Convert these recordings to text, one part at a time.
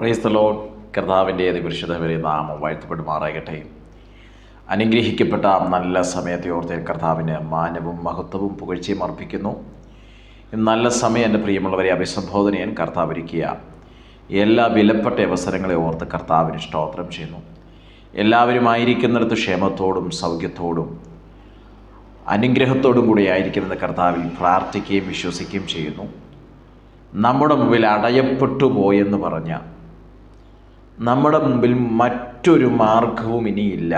Praise the Lord. കർത്താവിൻ്റെ അതിപരിശുദ്ധമായ നാമം വാഴ്ത്തപ്പെടുമാറാകട്ടെ. അനുഗ്രഹിക്കപ്പെട്ട നല്ല സമയത്തെ ഓർത്ത് കർത്താവിന് മാനവും മഹത്വവും പുകഴ്ചയും അർപ്പിക്കുന്നു. നല്ല സമയം എൻ്റെ പ്രിയമുള്ളവരെ അഭിസംബോധന ചെയ്യാൻ കർത്താവ് ഒരുക്കിയ എല്ലാ വിലപ്പെട്ട അവസരങ്ങളെ ഓർത്ത് കർത്താവിന് സ്തോത്രം ചെയ്യുന്നു. എല്ലാവരും ആയിരിക്കുന്നിടത്ത് ക്ഷേമത്തോടും സൗഖ്യത്തോടും അനുഗ്രഹത്തോടും കൂടി ആയിരിക്കുന്ന കർത്താവിൽ പ്രാർത്ഥിക്കുകയും വിശ്വസിക്കുകയും ചെയ്യുന്നു. നമ്മുടെ മുമ്പിൽ അടയപ്പെട്ടു പോയെന്ന് പറഞ്ഞ, നമ്മുടെ മുമ്പിൽ മറ്റൊരു മാർഗവും ഇനിയില്ല,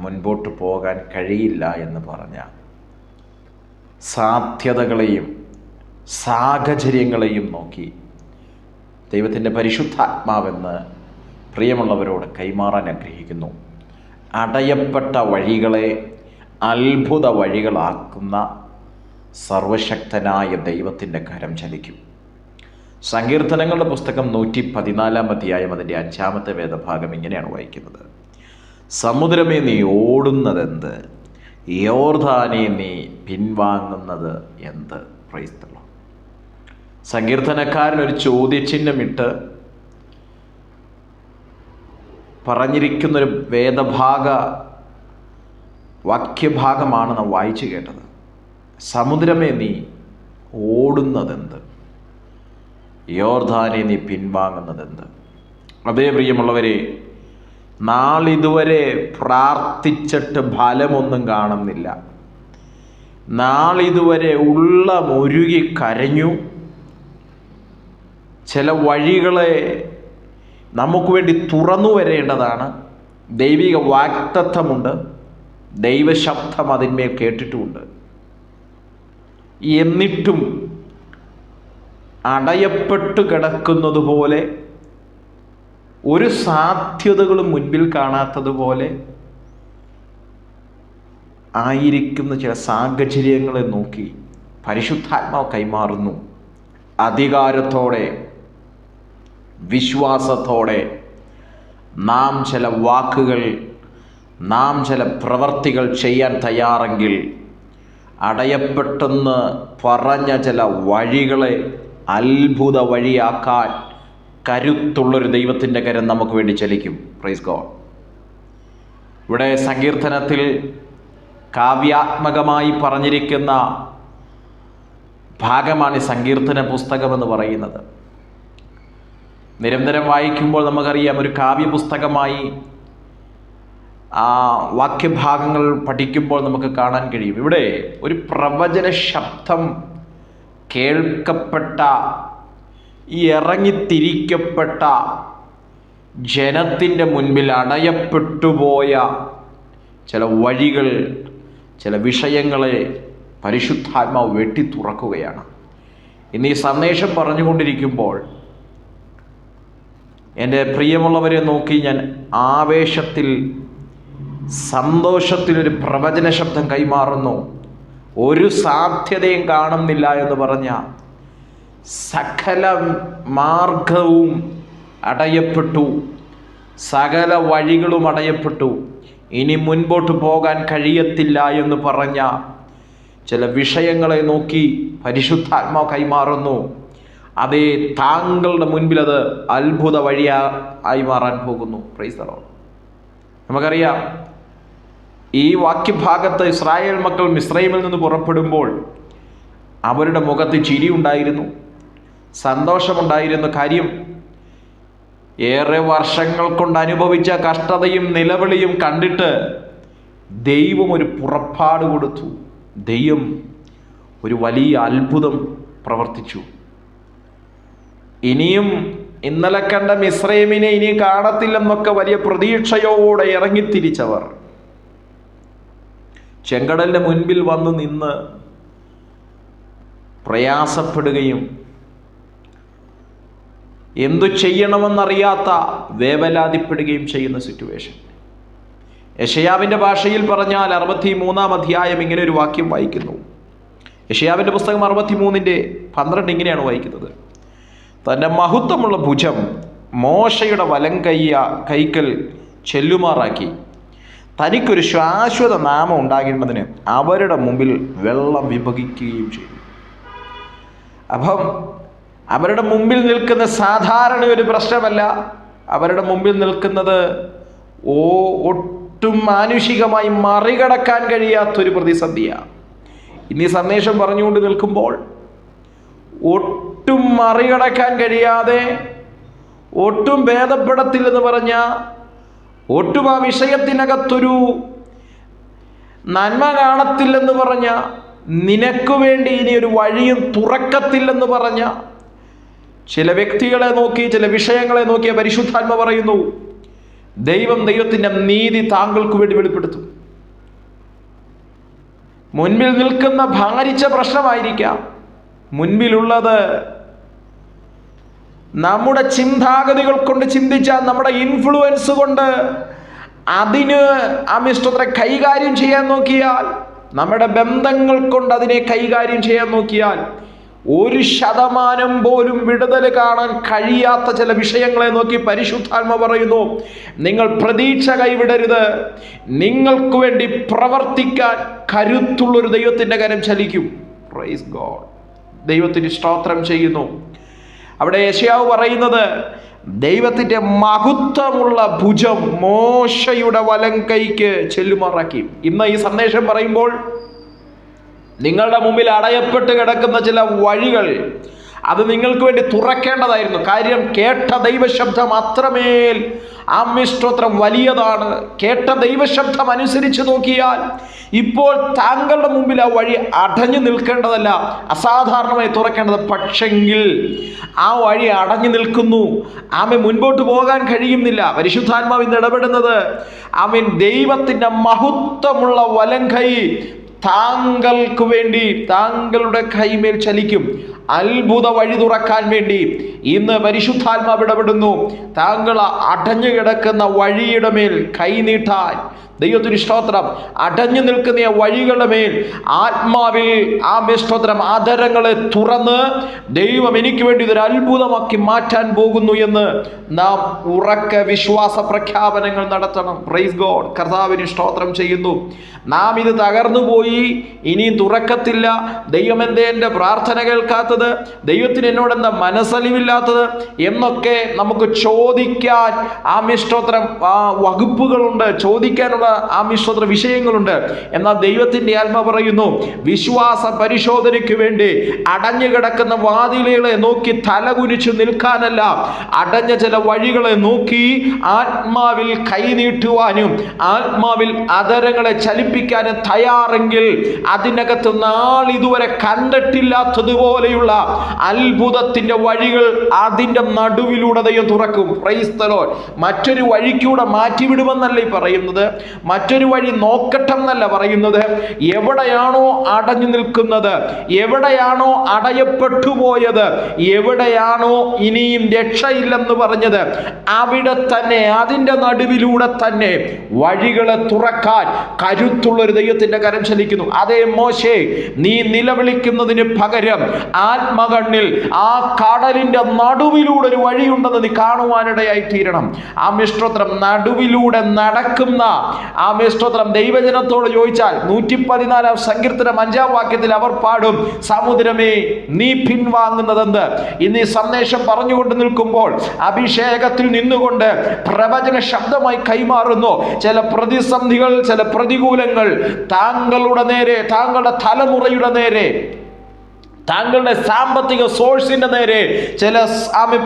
മുൻപോട്ട് പോകാൻ കഴിയില്ല എന്ന് പറഞ്ഞ സാധ്യതകളെയും സാഹചര്യങ്ങളെയും നോക്കി ദൈവത്തിൻ്റെ പരിശുദ്ധാത്മാവെന്ന് പ്രിയമുള്ളവരോട് കൈമാറാൻ ആഗ്രഹിക്കുന്നു. അടയപ്പെട്ട വഴികളെ അത്ഭുത വഴികളാക്കുന്ന സർവശക്തനായ ദൈവത്തിൻ്റെ കരം ചലിക്കും. സങ്കീർത്തനങ്ങളുടെ പുസ്തകം 114 അധ്യായം അതിൻ്റെ 5-ാമത്തെ വേദഭാഗം ഇങ്ങനെയാണ് വായിക്കുന്നത്: സമുദ്രമേ നീ ഓടുന്നതെന്ത്, യോർദാനെ നീ പിൻവാങ്ങുന്നത് എന്ത്. Praise the Lord. സങ്കീർത്തനക്കാരൻ ഒരു ചോദ്യചിഹ്നമിട്ട് പറഞ്ഞിരിക്കുന്നൊരു വാക്യഭാഗമാണ് നാം വായിച്ചു കേട്ടത്. സമുദ്രമേ നീ ഓടുന്നതെന്ത്, യോർദാനെ നീ പിൻവാങ്ങുന്നതെന്ത്. അതേ പ്രിയമുള്ളവരെ, നാളിതുവരെ പ്രാർത്ഥിച്ചിട്ട് ഫലമൊന്നും കാണുന്നില്ല. നാളിതുവരെ ഉള്ളമൊരുകി കരഞ്ഞു. ചില വഴികളെ നമുക്ക് വേണ്ടി തുറന്നു വരേണ്ടതാണ്. ദൈവിക വാഗ്ദത്തമുണ്ട്, ദൈവശബ്ദം അതിന്മേൽ കേട്ടിട്ടുമുണ്ട്. എന്നിട്ടും അടയപ്പെട്ടു കിടക്കുന്നത് പോലെ, ഒരു സാധ്യതകളും മുൻപിൽ കാണാത്തതുപോലെ ആയിരിക്കുന്ന ചില സാഹചര്യങ്ങളെ നോക്കി പരിശുദ്ധാത്മാവ് കൈമാറുന്നു. അധികാരത്തോടെ, വിശ്വാസത്തോടെ നാം ചില വാക്കുകൾ, നാം ചില പ്രവർത്തികൾ ചെയ്യാൻ തയ്യാറെങ്കിൽ അടയപ്പെട്ടെന്ന് പറഞ്ഞ ചില വഴികളെ അത്ഭുത വഴിയാക്കാൻ കരുത്തുള്ളൊരു ദൈവത്തിൻ്റെ കരം നമുക്ക് വേണ്ടി ചലിക്കും. Praise God. ഇവിടെ സങ്കീർത്തനത്തിൽ കാവ്യാത്മകമായി പറഞ്ഞിരിക്കുന്ന ഭാഗമാണ് ഈ സങ്കീർത്തന പുസ്തകമെന്ന് പറയുന്നത്. നിരന്തരം വായിക്കുമ്പോൾ നമുക്കറിയാം, ഒരു കാവ്യപുസ്തകമായി ആ വാക്യഭാഗങ്ങൾ പഠിക്കുമ്പോൾ നമുക്ക് കാണാൻ കഴിയും. ഇവിടെ ഒരു പ്രവചന ശബ്ദം കേൾക്കപ്പെട്ട, ഇറങ്ങിത്തിരിക്കപ്പെട്ട ജനത്തിൻ്റെ മുൻപിൽ അടയപ്പെട്ടുപോയ ചില വഴികൾ, ചില വിഷയങ്ങളെ പരിശുദ്ധാത്മാവ് വെട്ടി തുറക്കുകയാണ്. ഇന്ന് ഈ സന്ദേശം പറഞ്ഞുകൊണ്ടിരിക്കുമ്പോൾ എൻ്റെ പ്രിയമുള്ളവരെ നോക്കി ഞാൻ ആവേശത്തിൽ, സന്തോഷത്തിലൊരു പ്രവചന ശബ്ദം കൈമാറുന്നു. ഒരു സാധ്യതയും കാണുന്നില്ല എന്ന് പറഞ്ഞ, സകല മാർഗവും അടയപ്പെട്ടു, സകല വഴികളും അടയപ്പെട്ടു, ഇനി മുൻപോട്ട് പോകാൻ കഴിയത്തില്ല എന്ന് പറഞ്ഞ ചില വിഷയങ്ങളെ നോക്കി പരിശുദ്ധാത്മാവ് കൈമാറുന്നു. അതേ, താങ്കളുടെ മുൻപിൽ അത് അത്ഭുത വഴിയായി മാറാൻ പോകുന്നു. Praise the Lord. നമുക്കറിയാം, ഈ വാക്യഭാഗത്ത് ഇസ്രായേൽ മക്കൾ മിസ്രൈമിൽ നിന്ന് പുറപ്പെടുമ്പോൾ അവരുടെ മുഖത്ത് ചിരി ഉണ്ടായിരുന്നു, സന്തോഷമുണ്ടായിരുന്നു. കാര്യം, ഏറെ വർഷങ്ങൾ കൊണ്ട് അനുഭവിച്ച കഷ്ടതയും നിലവിളിയും കണ്ടിട്ട് ദൈവം ഒരു പുറപ്പാട് കൊടുത്തു. ദൈവം ഒരു വലിയ അത്ഭുതം പ്രവർത്തിച്ചു. ഇനിയും ഇന്നലെ കണ്ട മിസ്രൈമിനെ ഇനി കാണത്തില്ലെന്നൊക്കെ വലിയ പ്രതീക്ഷയോടെ ഇറങ്ങിത്തിരിച്ചവർ ചെങ്കടലിന്റെ മുൻപിൽ വന്ന് നിന്ന് പ്രയാസപ്പെടുകയും എന്തു ചെയ്യണമെന്നറിയാത്ത വേവലാതിപ്പെടുകയും ചെയ്യുന്ന സിറ്റുവേഷൻ. യെശയ്യാവിൻ്റെ ഭാഷയിൽ പറഞ്ഞാൽ 63-ാം അധ്യായം ഇങ്ങനെ ഒരു വാക്യം വായിക്കുന്നു. യെശയ്യാവിൻ്റെ പുസ്തകം 63:12 ഇങ്ങനെയാണ് വായിക്കുന്നത്: തൻ്റെ മഹത്വമുള്ള ഭുജം മോശയുടെ വലം കൈക്കൽ ചെല്ലുമാറാക്കി, തനിക്കൊരു ശാശ്വത നാമം ഉണ്ടാകേണ്ടതിന് അവരുടെ മുമ്പിൽ വെള്ളം വിഭജിക്കുകയും ചെയ്തു. അപ്പം അവരുടെ മുമ്പിൽ നിൽക്കുന്ന സാധാരണ ഒരു പ്രശ്നമല്ല. അവരുടെ മുമ്പിൽ നിൽക്കുന്നത് ഒട്ടും മാനുഷികമായി മറികടക്കാൻ കഴിയാത്തൊരു പ്രതിസന്ധിയാണ്. ഇനി സന്ദേശം പറഞ്ഞുകൊണ്ട് നിൽക്കുമ്പോൾ ഒട്ടും മറികടക്കാൻ കഴിയാതെ, ഒട്ടും ഭേദപ്പെടത്തില്ലെന്ന് പറഞ്ഞ, ഒട്ടും ആ വിഷയത്തിനകത്തൊരു നന്മ കാണത്തില്ലെന്ന് പറഞ്ഞ, നിനക്ക് വേണ്ടി ഇനി ഒരു വഴിയും തുറക്കത്തില്ലെന്ന് പറഞ്ഞ ചില വ്യക്തികളെ നോക്കി, ചില വിഷയങ്ങളെ നോക്കിയ പരിശുദ്ധാത്മ പറയുന്നു, ദൈവത്തിൻ്റെ നീതി താങ്കൾക്ക് വേണ്ടി വെളിപ്പെടുത്തും. മുൻപിൽ നിൽക്കുന്ന ഭാരിച്ച പ്രശ്നമായിരിക്കാം, മുൻപിലുള്ളത് നമ്മുടെ ചിന്താഗതികൾ കൊണ്ട് ചിന്തിച്ചാൽ, നമ്മുടെ ഇൻഫ്ലുവൻസ് കൊണ്ട് അതിന് കൈകാര്യം ചെയ്യാൻ നോക്കിയാൽ, നമ്മുടെ ബന്ധങ്ങൾ കൊണ്ട് അതിനെ കൈകാര്യം ചെയ്യാൻ നോക്കിയാൽ 1% പോലും വിടുതൽ കാണാൻ കഴിയാത്ത ചില വിഷയങ്ങളെ നോക്കി പരിശുദ്ധാത്മ പറയുന്നു, നിങ്ങൾ പ്രതീക്ഷ കൈവിടരുത്. നിങ്ങൾക്ക് വേണ്ടി പ്രവർത്തിക്കാൻ കരുത്തുള്ളൊരു ദൈവത്തിൻ്റെ കരം ചലിക്കും. Praise God. ദൈവത്തിന് സ്തോത്രം ചെയ്യുന്നു. അവിടെ യെശയ്യാവ് പറയുന്നത്, ദൈവത്തിൻ്റെ മഹത്വമുള്ള ഭുജം മോശയുടെ വലം കൈക്ക് ചെല്ലുമാറാക്കി. ഇന്ന് ഈ സന്ദേശം പറയുമ്പോൾ നിങ്ങളുടെ മുമ്പിൽ അടയപ്പെട്ട് കിടക്കുന്ന ചില വഴികൾ, അത് നിങ്ങൾക്ക് വേണ്ടി തുറക്കേണ്ടതായിരുന്നു. കാര്യം, കേട്ട ദൈവശബ്ദം അത്രമേൽ സ്തോത്രം വലിയതാണ്. കേട്ട ദൈവശബ്ദം അനുസരിച്ച് നോക്കിയാൽ ഇപ്പോൾ താങ്കളുടെ മുമ്പിൽ ആ വഴി അടഞ്ഞു നിൽക്കേണ്ടതല്ല, അസാധാരണമായി തുറക്കേണ്ടത്. പക്ഷെങ്കിൽ ആ വഴി അടഞ്ഞു നിൽക്കുന്നു, മുൻപോട്ട് പോകാൻ കഴിയുന്നില്ല. പരിശുദ്ധാത്മാവ് ഇന്ന് ഇടപെടുന്നത്, ദൈവത്തിൻ്റെ മഹത്വമുള്ള വലം കൈ താങ്കൾക്ക് വേണ്ടി, താങ്കളുടെ കൈമേൽ ചലിക്കും. അത്ഭുത വഴി തുറക്കാൻ വേണ്ടി ഇന്ന് പരിശുദ്ധാത്മാവ് ഇടപെടുന്നു. താങ്കൾ അടഞ്ഞു കിടക്കുന്ന വഴിയുടെ മേൽ കൈനീട്ടാൻ ദൈവത്തിന് സ്തോത്രം. അടഞ്ഞു നിൽക്കുന്ന വഴികളുടെ മേൽ ആത്മാവിൽ സ്തോത്രം ആദരങ്ങളെ തുറന്ന് ദൈവം എനിക്ക് വേണ്ടി ഇതൊരു അത്ഭുതമാക്കി മാറ്റാൻ പോകുന്നു എന്ന് നാം ഉറക്ക വിശ്വാസ പ്രഖ്യാപനങ്ങൾ നടത്തണം. Praise God. കർത്താവിന് സ്തോത്രം ചെയ്യുന്നു. നാം ഇത് തകർന്നു പോയി, ഇനിയും തുറക്കത്തില്ല, ദൈവം എന്തേ എൻ്റെ പ്രാർത്ഥന കേൾക്കാത്തത്, ദൈവത്തിന് എന്നോടെന്താ മനസ്സലിവില്ലാത്തത് എന്നൊക്കെ നമുക്ക് ചോദിക്കാൻ സ്തോത്രം വകുപ്പുകളുണ്ട്, ചോദിക്കാനുള്ള സ്തോത്ര വിഷയങ്ങളുണ്ട്. എന്നാൽ ദൈവത്തിൻ്റെ ആത്മ പറയുന്നു, വിശ്വാസ പരിശോധനയ്ക്ക് വേണ്ടി അടഞ്ഞു കിടക്കുന്ന വാതിലുകളെ നോക്കി തലകുനിച്ചു നിൽക്കാനല്ല, അടഞ്ഞ ചില വഴികളെ നോക്കി ആത്മാവിൽ കൈനീട്ടുവാനും ആത്മാവിൽ അധരങ്ങളെ ചലിപ്പിക്കാനും തയ്യാറെങ്കിൽ അതിനകത്ത് നാളിതുവരെ കണ്ടിട്ടില്ലാത്തതുപോലെയുള്ള അത്ഭുതത്തിന്റെ വഴികൾ അതിൻ്റെ നടുവിലൂടെ ദൈവം തുറക്കും. Praise the Lord. മറ്റൊരു വഴിക്കൂടെ മാറ്റിവിടുമെന്നല്ല ഈ പറയുന്നത്, മറ്റൊരു വഴി നോക്കട്ടെന്നല്ല പറയുന്നത്. എവിടെയാണോ അടഞ്ഞു നിൽക്കുന്നത്, എവിടെയാണോ അടയപ്പെട്ടു പോയത്, എവിടെയാണോ ഇനിയും രക്ഷയില്ലെന്ന് പറഞ്ഞത്, അവിടെ തന്നെ, അതിൻ്റെ നടുവിലൂടെ തന്നെ വഴികളെ തുറക്കാൻ കരുത്തുള്ളൊരു ദൈവത്തിൻ്റെ കരം ചലിക്കുന്നു. അതേ മോശേ, നീ നിലവിളിക്കുന്നതിന് പകരം ആത്മകണ്ണിൽ ആ കടലിൻ്റെ നടുവിലൂടെ ഒരു വഴിയുണ്ടെന്ന് നീ കാണുവാനിടയായി തീരണം. സ്തോത്രം. നടുവിലൂടെ നടക്കുന്ന സ്തോത്രം ദൈവജനത്തോട് ചോദിച്ചാൽ 114 സങ്കീർത്തനം 5 വാക്യത്തിൽ അവർ പാടും, സമുദ്രമേ നീ പിൻവാങ്ങുന്നതെന്ത്. ഇന്ന് ഈ സന്ദേശം പറഞ്ഞുകൊണ്ട് നിൽക്കുമ്പോൾ അഭിഷേകത്തിൽ നിന്നുകൊണ്ട് പ്രവചന ശബ്ദമായി കൈമാറുന്നു. ചില പ്രതിസന്ധികൾ, ചില പ്രതികൂലങ്ങൾ താങ്കളുടെ നേരെ, താങ്കളുടെ തലമുറയുടെ നേരെ, താങ്കളുടെ സാമ്പത്തിക സോഴ്സിന്റെ നേരെ ചില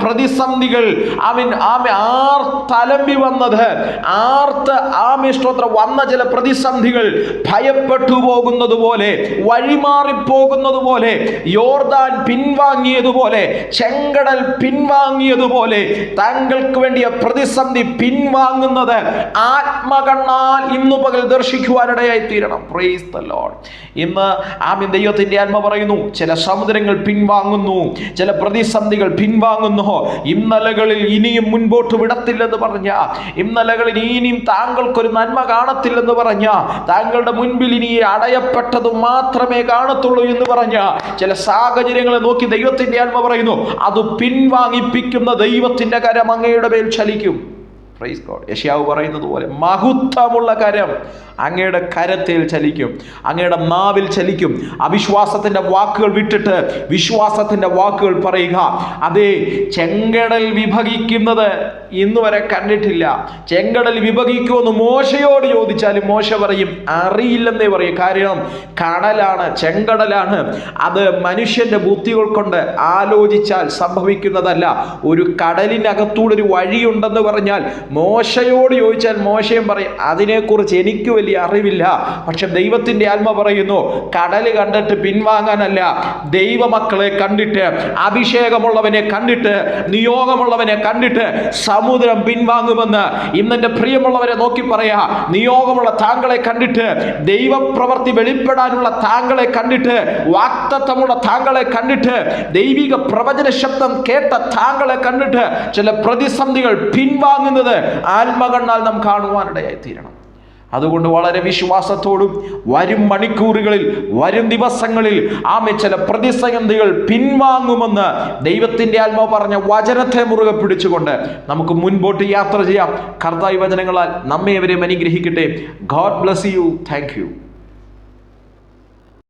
പ്രതിസന്ധികൾ ആർത്തലമ്പി വന്നത്, സ്തോത്രം വന്ന ചില പ്രതിസന്ധികൾ ഭയപ്പെട്ടു പോകുന്നത് പോലെ, വഴിമാറിപ്പോകുന്നത് പോലെ, യോർദാൻ പിൻവാങ്ങിയതുപോലെ, ചെങ്കടൽ പിൻവാങ്ങിയതുപോലെ താങ്കൾക്ക് വേണ്ടിയ പ്രതിസന്ധി പിൻവാങ്ങുന്നത് ആത്മകണ്ണാൽ ഇന്നു പകൽ ദർശിക്കുവാനിടയായി തീരണം. Praise the Lord. ഇന്ന് ദൈവത്തിന്റെ ആത്മ പറയുന്നു, ചില സമുദ്രങ്ങൾ പിൻവാങ്ങുന്നു, ചില പ്രതിസന്ധികൾ പിൻവാങ്ങുന്നു. ഇന്നലകളിൽ ഇനിയും മുൻപോട്ട് വിടത്തില്ലെന്ന് പറഞ്ഞ, ഇന്നലകളിൽ ഇനിയും താങ്കൾക്കൊരു നന്മ കാണത്തില്ലെന്ന് പറഞ്ഞ, താങ്കളുടെ മുൻപിൽ ഇനി അടയപ്പെട്ടത് മാത്രമേ കാണത്തുള്ളൂ എന്ന് പറഞ്ഞ ചില സാഹചര്യങ്ങളെ നോക്കി ദൈവത്തിന്റെ ആത്മ പറയുന്നു, അത് പിൻവാങ്ങിപ്പിക്കുന്ന ദൈവത്തിന്റെ കരം അങ്ങയുടെ മേൽ ചലിക്കും. Praise God. യെശയ്യാവ് പറയുന്നത് പോലെ മഹത്വമുള്ള കരം അങ്ങയുടെ കരത്തിൽ ചലിക്കും, അങ്ങയുടെ നാവിൽ ചലിക്കും. അവിശ്വാസത്തിൻ്റെ വാക്കുകൾ വിട്ടിട്ട് വിശ്വാസത്തിൻ്റെ വാക്കുകൾ പറയുക. അതേ, ചെങ്കടൽ വിഭജിക്കുന്നത് ഇന്ന് വരെ കണ്ടിട്ടില്ല. ചെങ്കടൽ വിഭജിക്കുമെന്ന് മോശയോട് ചോദിച്ചാലും മോശ പറയും അറിയില്ലെന്നേ പറയും. കാര്യം കടലാണ്, ചെങ്കടലാണ്. അത് മനുഷ്യന്റെ ബുദ്ധികൾ കൊണ്ട് ആലോചിച്ചാൽ സംഭവിക്കുന്നതല്ല. ഒരു കടലിനകത്തൂടെ ഒരു വഴിയുണ്ടെന്ന് പറഞ്ഞാൽ മോശയോട് ചോദിച്ചാൽ മോശയും പറയും അതിനെക്കുറിച്ച് എനിക്ക് വലിയ അറിവില്ല. പക്ഷെ ദൈവത്തിന്റെ ആത്മ പറയുന്നു കടല് കണ്ടിട്ട് പിൻവാങ്ങാനല്ല, ദൈവമക്കളെ കണ്ടിട്ട്, അഭിഷേകമുള്ളവനെ കണ്ടിട്ട്, നിയോഗമുള്ളവനെ കണ്ടിട്ട് സമുദ്രം പിൻവാങ്ങുമെന്ന്. ഇന്നെന്റെ പ്രിയമുള്ളവരെ നോക്കി പറയാ, നിയോഗമുള്ള താങ്കളെ കണ്ടിട്ട്, ദൈവപ്രവൃത്തി വെളിപ്പെടാനുള്ള താങ്കളെ കണ്ടിട്ട്, വാക്തത്വമുള്ള താങ്കളെ കണ്ടിട്ട്, ദൈവിക പ്രവചന ശബ്ദം കേട്ട താങ്കളെ കണ്ടിട്ട് ചില പ്രതിസന്ധികൾ പിൻവാങ്ങുന്നത് ആത്മകണ്ണാൽ നാം കാണുവാനിടയായി തീരണം. അതുകൊണ്ട് വളരെ വിശ്വാസത്തോടും വരും മണിക്കൂറുകളിൽ, വരും ദിവസങ്ങളിൽ ചില പ്രതിസന്ധികൾ പിൻവാങ്ങുമെന്ന് ദൈവത്തിൻ്റെ ആത്മാവ് പറഞ്ഞ വചനത്തെ മുറുകെ പിടിച്ചുകൊണ്ട് നമുക്ക് മുൻപോട്ട് യാത്ര ചെയ്യാം. കർത്താവ് വചനങ്ങളാൽ നമ്മെ അവരെ അനുഗ്രഹിക്കട്ടെ. God bless you. Thank you.